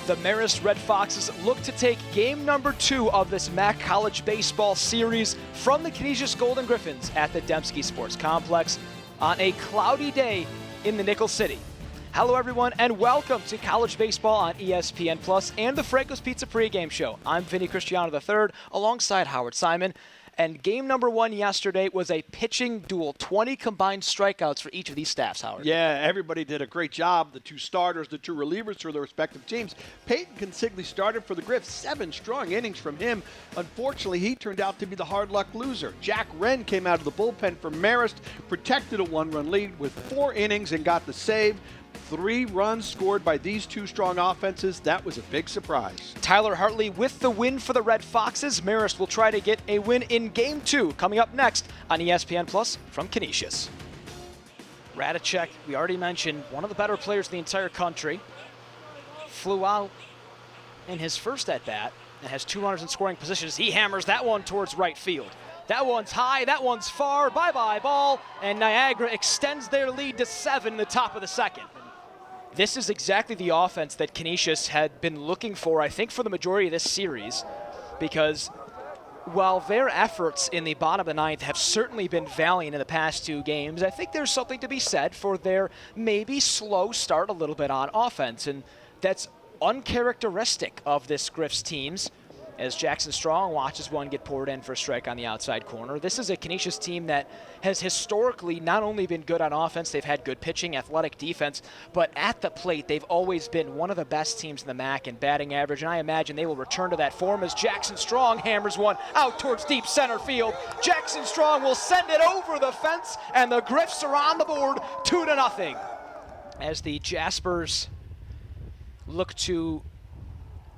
the Marist Red Foxes look to take game number 2 of this MAC College Baseball series from the Canisius Golden Griffins at the Dembski Sports Complex on a cloudy day in the Nickel City. Hello everyone and welcome to College Baseball on ESPN Plus and the Franco's Pizza pregame show. I'm Vinnie Christiano III alongside Howard Simon. And game number 1 yesterday was a pitching duel. 20 combined strikeouts for each of these staffs, Howard. Yeah, everybody did a great job. The 2 starters, the 2 relievers for their respective teams. Peyton Consigli started for the Griffs. 7 strong innings from him. Unfortunately, he turned out to be the hard luck loser. Jack Wren came out of the bullpen for Marist, protected a 1-run lead with 4 innings and got the save. 3 runs scored by these 2 strong offenses. That was a big surprise. Tyler Hartley with the win for the Red Foxes. Marist will try to get a win in Game 2 coming up next on ESPN Plus from Canisius. Rataczak, we already mentioned, one of the better players in the entire country, flew out in his first at-bat and has 2 runners in scoring positions. He hammers that one towards right field. That one's high, that one's far, bye-bye ball, and Niagara extends their lead to 7 in the top of the second. This is exactly the offense that Canisius had been looking for, I think, for the majority of this series, because while their efforts in the bottom of the 9th have certainly been valiant in the past 2 games, I think there's something to be said for their maybe slow start a little bit on offense, and that's uncharacteristic of this Griffs teams. As Jackson Strong watches one get poured in for a strike on the outside corner. This is a Canisius team that has historically not only been good on offense, they've had good pitching, athletic defense, but at the plate, they've always been one of the best teams in the MAC in batting average, and I imagine they will return to that form as Jackson Strong hammers one out towards deep center field. Jackson Strong will send it over the fence, and the Griffs are on the board 2-0. As the Jaspers look to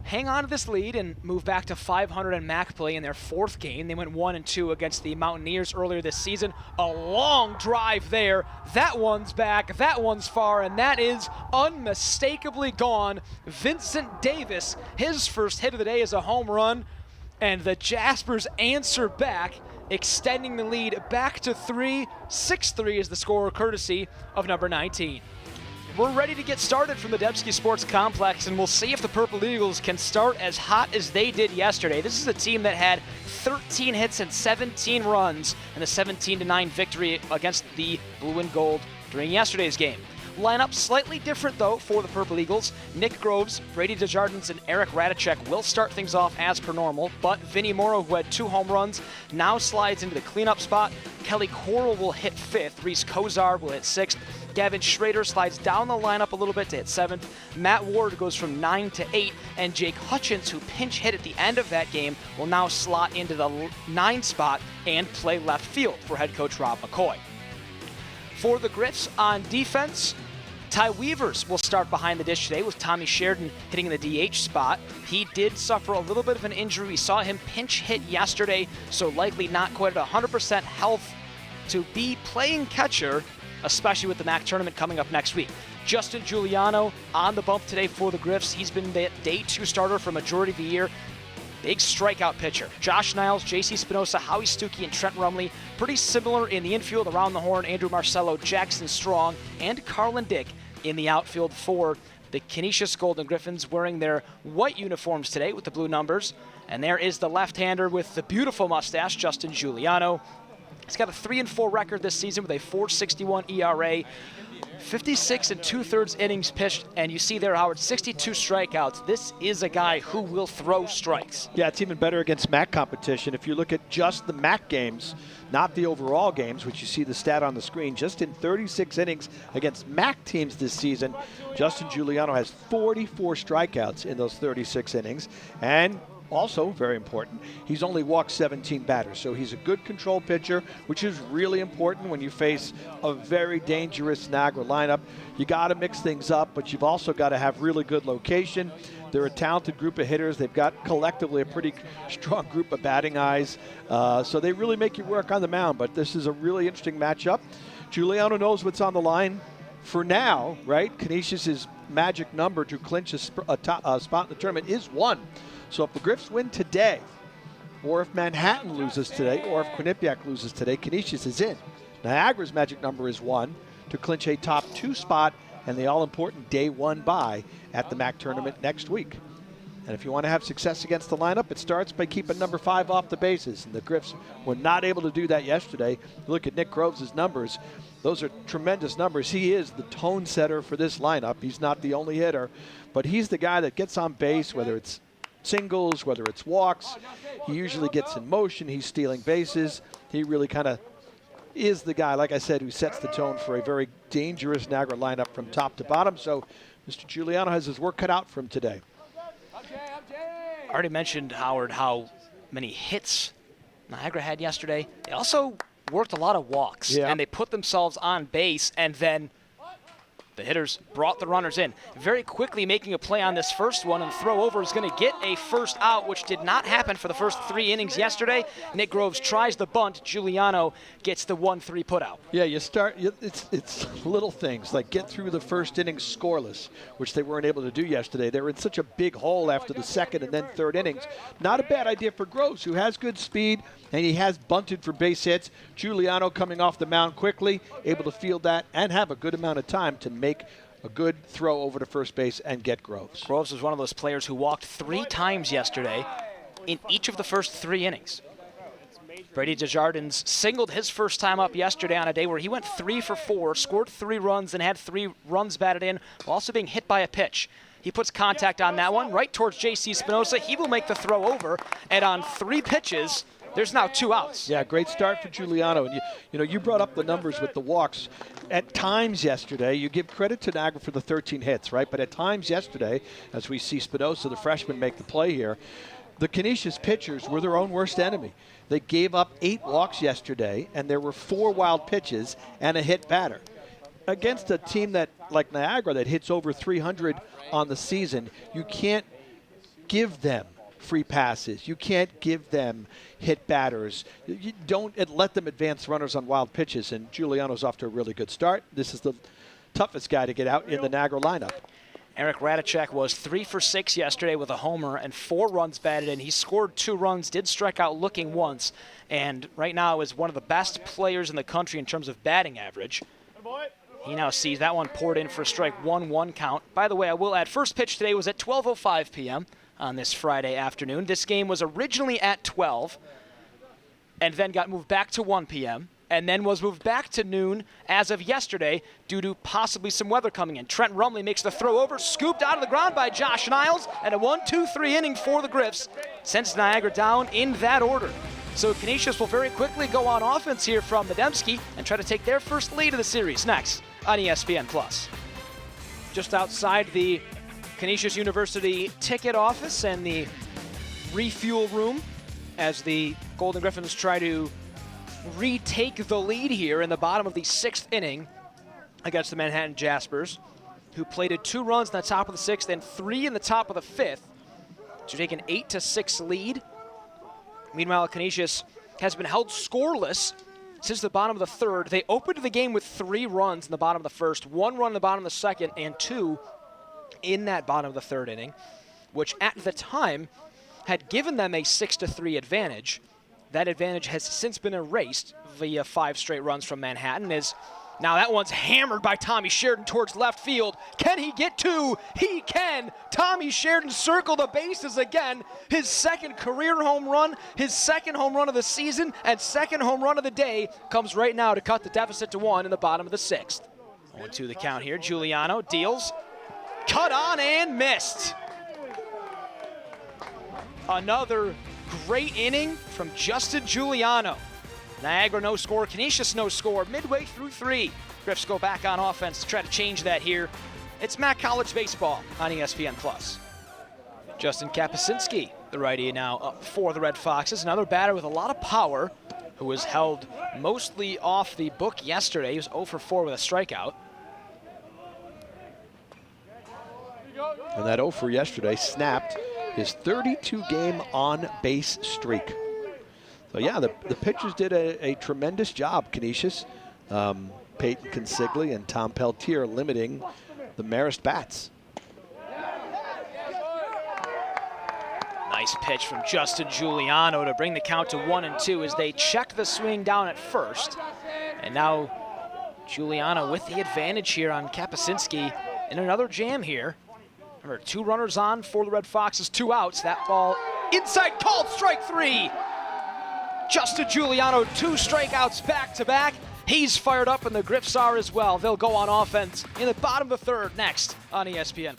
hang on to this lead and move back to 500 in MAC play in their 4th game. They went 1-2 against the Mountaineers earlier this season. A long drive there. That one's back, that one's far, and that is unmistakably gone. Vincent Davis, his first hit of the day is a home run, and the Jaspers answer back, extending the lead back to 3. 6-3 is the score, courtesy of number 19. We're ready to get started from the Dembski Sports Complex, and we'll see if the Purple Eagles can start as hot as they did yesterday. This is a team that had 13 hits and 17 runs in the 17-9 victory against the Blue and Gold during yesterday's game. Lineup slightly different, though, for the Purple Eagles. Nick Groves, Brady Desjardins, and Eric Rataczak will start things off as per normal, but Vinnie Morrow, who had 2 home runs, now slides into the cleanup spot. Kelly Coral will hit 5th. Reese Kozar will hit 6th. Gavin Schrader slides down the lineup a little bit to hit 7th. Matt Ward goes from 9 to 8, and Jake Hutchins, who pinch hit at the end of that game, will now slot into the 9 spot and play left field for head coach Rob McCoy. For the Griffs on defense, Ty Weavers will start behind the dish today with Tommy Sheridan hitting in the DH spot. He did suffer a little bit of an injury. We saw him pinch hit yesterday, so likely not quite at 100% health to be playing catcher, especially with the MAC tournament coming up next week. Justin Giuliano on the bump today for the Griffs. He's been the day 2 starter for majority of the year. Big strikeout pitcher. Josh Niles, J.C. Spinoza, Howie Stuckey, and Trent Rumley. Pretty similar in the infield. Around the horn, Andrew Marcello, Jackson Strong, and Carlin Dick in the outfield for the Canisius Golden Griffins, wearing their white uniforms today with the blue numbers. And there is the left-hander with the beautiful mustache, Justin Giuliano. He's got a 3-4 record this season with a 4.61 ERA, 56 2/3 innings pitched, and you see there, Howard, 62 strikeouts. This is a guy who will throw strikes. Yeah, it's even better against MAC competition. If you look at just the MAC games, not the overall games, which you see the stat on the screen, just in 36 innings against MAC teams this season, Justin Giuliano has 44 strikeouts in those 36 innings, and also, very important, he's only walked 17 batters, so he's a good control pitcher, which is really important when you face a very dangerous Niagara lineup. You got to mix things up, but you've also got to have really good location. They're a talented group of hitters. They've got collectively a pretty strong group of batting eyes, so they really make you work on the mound, but this is a really interesting matchup. Giuliano knows what's on the line for now, right? Canisius' magic number to clinch a spot in the tournament is 1. So if the Griffs win today, or if Manhattan loses today, or if Quinnipiac loses today, Canisius is in. Niagara's magic number is 1 to clinch a top 2 spot and the all-important day 1 bye at the MAC tournament next week. And if you want to have success against the lineup, it starts by keeping number 5 off the bases. And the Griffs were not able to do that yesterday. Look at Nick Groves' numbers. Those are tremendous numbers. He is the tone setter for this lineup. He's not the only hitter, but he's the guy that gets on base, whether it's singles, whether it's walks. He usually gets in motion. He's stealing bases. He really kind of is the guy, like I said, who sets the tone for a very dangerous Niagara lineup from top to bottom. So Mr. Giuliano has his work cut out for him today. I already mentioned, Howard, how many hits Niagara had yesterday. They also worked a lot of walks, and they put themselves on base, and then the hitters brought the runners in. Very quickly making a play on this first one, and throw over is going to get a first out, which did not happen for the first 3 innings yesterday. Nick Groves tries the bunt. Giuliano gets the 1-3 putout. Yeah, it's little things like get through the first inning scoreless, which they weren't able to do yesterday. They were in such a big hole after the second and then third innings. Not a bad idea for Groves, who has good speed, and he has bunted for base hits. Giuliano coming off the mound quickly, able to field that and have a good amount of time to make a good throw over to first base and get Groves. Groves was one of those players who walked 3 times yesterday in each of the first 3 innings. Brady Desjardins singled his first time up yesterday on a day where he went 3 for 4, scored 3 runs, and had 3 runs batted in, while also being hit by a pitch. He puts contact on that one, right towards J.C. Spinoza. He will make the throw over, and on 3 pitches, there's now 2 outs. Yeah, great start for Giuliano. And you brought up the numbers with the walks. At times yesterday, you give credit to Niagara for the 13 hits, right? But at times yesterday, as we see Spinoza, the freshman, make the play here, the Canisius pitchers were their own worst enemy. They gave up 8 walks yesterday, and there were 4 wild pitches and a hit batter. Against a team that, like Niagara, that hits over 300 on the season, you can't give them free passes. You can't give them hit batters. You don't let them advance runners on wild pitches, and Giuliano's off to a really good start. This is the toughest guy to get out in the Niagara lineup. Eric Rataczak was 3 for 6 yesterday with a homer and 4 runs batted in. He scored 2 runs, did strike out looking once, and right now is one of the best players in the country in terms of batting average. He now sees that one poured in for a strike, 1-1 count. By the way, I will add, first pitch today was at 12:05 p.m. on this Friday afternoon. This game was originally at 12 and then got moved back to 1 p.m. and then was moved back to noon as of yesterday due to possibly some weather coming in. Trent Rumley makes the throw over, scooped out of the ground by Josh Niles, and a 1-2-3 inning for the Griffs sends Niagara down in that order. So Canisius will very quickly go on offense here from Medemski and try to take their first lead of the series next on ESPN+. Just outside the Canisius University ticket office and the refuel room as the Golden Griffins try to retake the lead here in the bottom of the 6th inning against the Manhattan Jaspers, who plated 2 runs in the top of the 6th and 3 in the top of the 5th to take an 8-6 lead. Meanwhile, Canisius has been held scoreless since the bottom of the 3rd. They opened the game with 3 runs in the bottom of the 1st, 1 run in the bottom of the 2nd, and 2 in that bottom of the 3rd inning, which at the time had given them a 6-3 advantage. That advantage has since been erased via 5 straight runs from Manhattan. Now that one's hammered by Tommy Sheridan towards left field. Can he get 2? He can. Tommy Sheridan circled the bases again. His 2nd career home run, his 2nd home run of the season, and 2nd home run of the day comes right now to cut the deficit to 1 in the bottom of the 6th. 1-2 the count here. Giuliano deals. Cut on and missed. Another great inning from Justin Giuliano. Niagara no score, Canisius no score, midway through 3. Griffs go back on offense to try to change that here. It's MAC College Baseball on ESPN+. Justin Kapuscinski, the righty, now up for the Red Foxes. Another batter with a lot of power, who was held mostly off the book yesterday. He was 0 for 4 with a strikeout. And that 0 for yesterday snapped his 32-game on-base streak. So yeah, the pitchers did a tremendous job, Canisius. Peyton Consigli and Tom Peltier limiting the Marist bats. Nice pitch from Justin Giuliano to bring the count to 1-2 as they check the swing down at first. And now Giuliano with the advantage here on Kapuscinski in another jam here. Remember, 2 runners on for the Red Foxes, 2 outs. That ball inside, called strike 3. Justin Giuliano, 2 strikeouts back-to-back. He's fired up, and the Griffs are as well. They'll go on offense in the bottom of the 3rd next on ESPN+.